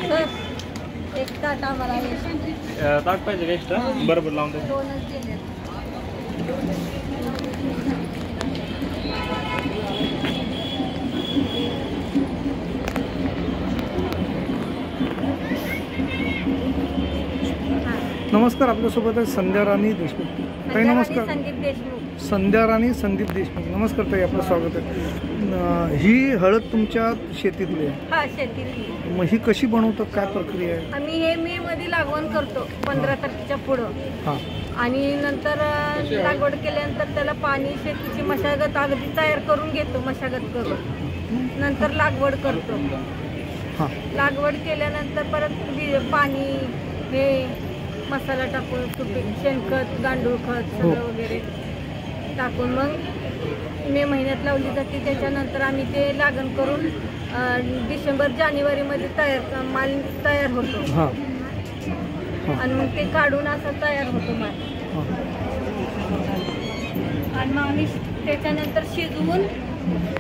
एक ताट आम्हाला ताट पाहिजे का एक्स्ट्रा? बरोबर लावून दे. दोनच दिले. नमस्कार, आपल्यासोबत आहे संध्या राणी देशमुख. ताई नमस्कार. संदीप देशमुख. संध्या राणी संदीप देशमुख, नमस्कार ताई, आपलं स्वागत आहे. ही हळद तुमच्या शेतीतली आहे? हा, शेतीतली. मग ही कशी बनवतात, काय प्रक्रिया आहे? आम्ही हे मे मध्ये लागवण करतो 15 तारखेच्या पुढं. हां. आणि नंतर लागवड केल्यानंतर त्याला पाणी, शेतीची मशागत अगदी तयार करून घेतो, मशागत करून नंतर लागवड करतो. हां. लागवड केल्यानंतर परत पाणी, हे मसाला टाकून, सुपीक शेणखत, गांडूळ खत सगळं वगैरे टाकून मग मे महिन्यात लावली जाते. त्याच्यानंतर आम्ही ते लागण करून डिसेंबर जानेवारीमध्ये माल तयार होतो. हां. आणि मग ते काढून असं तयार होतो माल. आणि मग आम्ही त्याच्यानंतर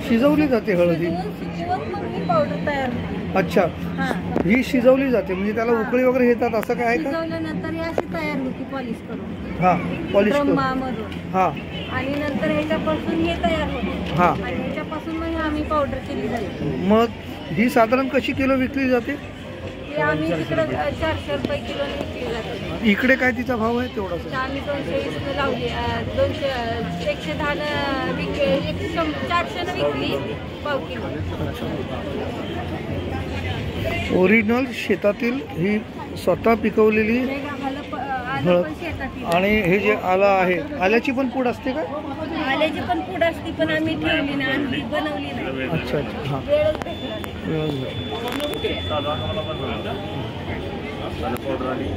शिजवली जाते हळद ही? शिजवून मग ही पावडर तयार होते. अच्छा, हां. ही शिजवली जाते म्हणजे त्याला उकळी वगैरे येतात असं काय आहे का? शिजवल्यानंतर ही अशी तयार होती पॉलिश करून. हां, पॉलिश करून. ब्रह्मामधून. हां. आणि नंतर ह्याच्यापासून हे तयार होते. हां. आणि ह्याच्यापासून मग आम्ही पावडर केली जाते. मग ही साधारण कशी किलो विकली जाते? हे आम्ही तिकडं 400 रुपये किलो विकली जाते. इकडे काय तिचा भाव आहे तेवढाच? आम्ही 220 लावली, 110 विकली, 400 विकली पाव किलो. ओरिजिनल शेतातील ही स्वतः पिकवलेली हळद. आणि हे जे आलं आहे, आल्याची पण पूड असते का? आल्याची पण पूड असते, पण आम्ही ठेवली नाही, आणली, बनवली नाही. अच्छा अच्छा. हां, वेळच भेटला नाही. पावडर आणि